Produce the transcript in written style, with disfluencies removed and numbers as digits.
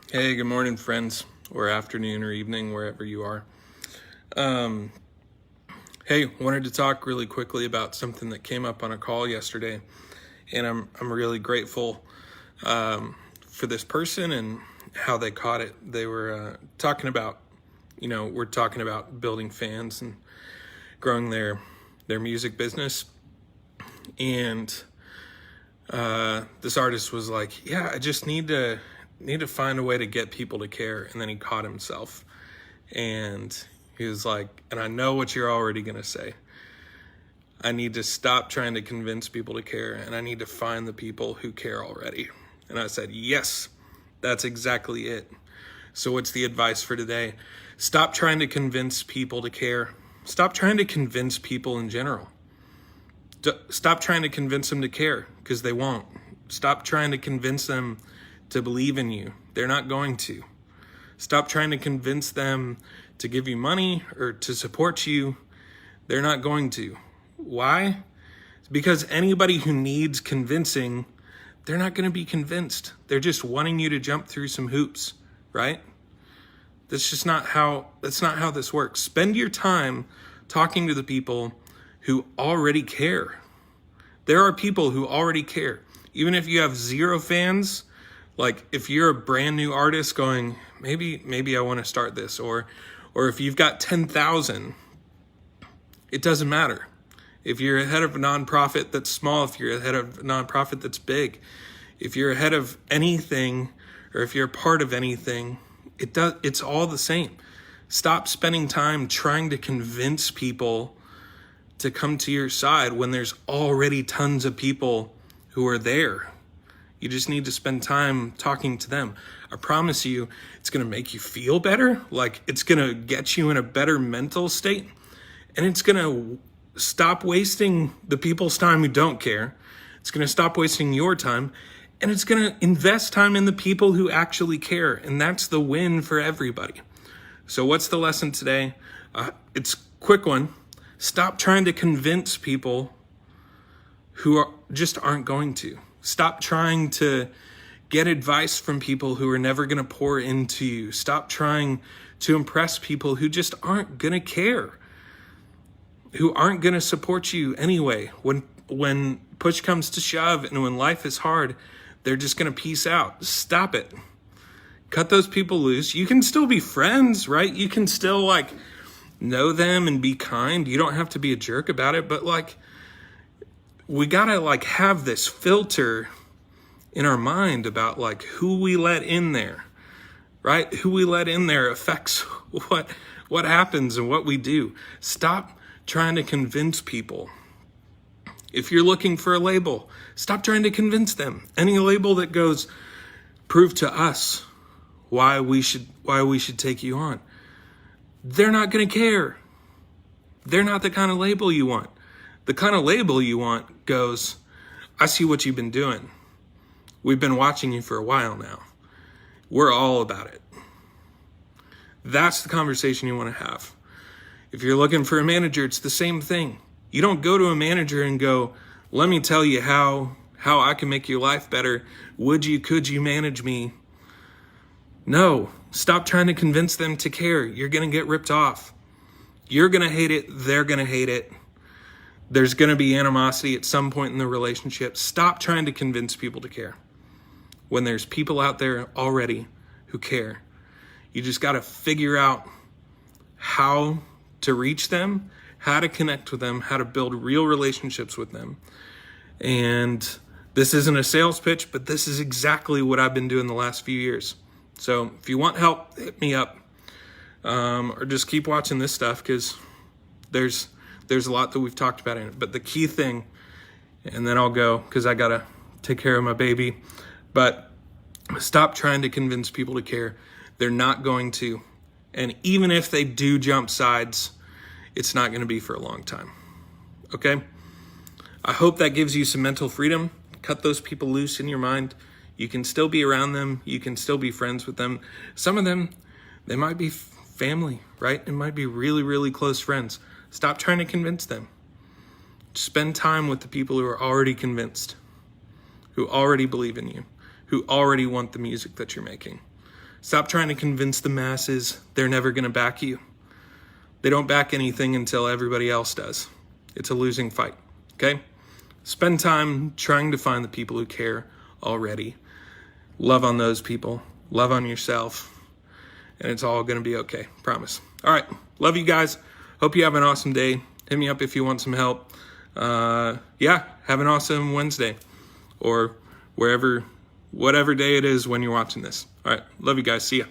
Hey, good morning, friends, or afternoon or evening, wherever you are. Um, hey, wanted to talk really quickly about something that came up on a call yesterday, and I'm really grateful for this person and how they caught it. They were talking about, we're talking about building fans and growing their music business, and this artist was like, "Yeah, I just need to find a way to get people to care," and then he caught himself. And he was like, and I know what you're already going to say. I need to stop trying to convince people to care, and I need to find the people who care already. And I said, yes, that's exactly it. So what's the advice for today? Stop trying to convince people to care. Stop trying to convince people in general. Stop trying to convince them to care, because they won't. Stop trying to convince them to believe in you. They're not going to. Stop trying to convince them to give you money or to support you. They're not going to. Why? It's because anybody who needs convincing, they're not going to be convinced. They're just wanting you to jump through some hoops, right? That's not how this works. Spend your time talking to the people who already care. There are people who already care. Even if you have 0 fans, like if you're a brand new artist going, maybe I want to start this, or if you've got 10,000, it doesn't matter. If you're ahead of a nonprofit that's small, if you're ahead of a nonprofit that's big, if you're ahead of anything, or if you're a part of anything, it's all the same. Stop spending time trying to convince people to come to your side when there's already tons of people who are there. You just need to spend time talking to them. I promise you, it's going to make you feel better. Like, it's going to get you in a better mental state. And it's going to stop wasting the people's time who don't care. It's going to stop wasting your time. And it's going to invest time in the people who actually care. And that's the win for everybody. So what's the lesson today? It's a quick one. Stop trying to convince people who just aren't going to. Stop trying to get advice from people who are never going to pour into you. Stop trying to impress people who just aren't going to care, who aren't going to support you anyway. When push comes to shove and when life is hard, they're just going to peace out. Stop it. Cut those people loose. You can still be friends, right? You can still know them and be kind. You don't have to be a jerk about it, but we gotta have this filter in our mind about who we let in there, right? Who we let in there affects what happens and what we do. Stop trying to convince people. If you're looking for a label, stop trying to convince them. Any label that goes, prove to us why we should take you on. They're not gonna care. They're not the kind of label you want. The kind of label you want goes, I see what you've been doing. We've been watching you for a while now. We're all about it. That's the conversation you want to have. If you're looking for a manager, it's the same thing. You don't go to a manager and go, let me tell you how I can make your life better. Could you manage me? No, stop trying to convince them to care. You're going to get ripped off. You're going to hate it. They're going to hate it. There's going to be animosity at some point in the relationship. Stop trying to convince people to care when there's people out there already who care. You just got to figure out how to reach them, how to connect with them, how to build real relationships with them. And this isn't a sales pitch, but this is exactly what I've been doing the last few years. So if you want help, hit me up, or just keep watching this stuff, because there's a lot that we've talked about in it. But the key thing, and then I'll go because I got to take care of my baby, but stop trying to convince people to care. They're not going to. And even if they do jump sides, it's not going to be for a long time. Okay? I hope that gives you some mental freedom. Cut those people loose in your mind. You can still be around them. You can still be friends with them. Some of them, they might be family, right? It might be really, really close friends. Stop trying to convince them. Spend time with the people who are already convinced, who already believe in you, who already want the music that you're making. Stop trying to convince the masses they're never going to back you. They don't back anything until everybody else does. It's a losing fight, okay? Spend time trying to find the people who care already. Love on those people. Love on yourself. And it's all going to be okay. Promise. All right. Love you guys. Hope you have an awesome day. Hit me up if you want some help. Yeah, have an awesome Wednesday or whatever day it is when you're watching this. All right. Love you guys. See ya.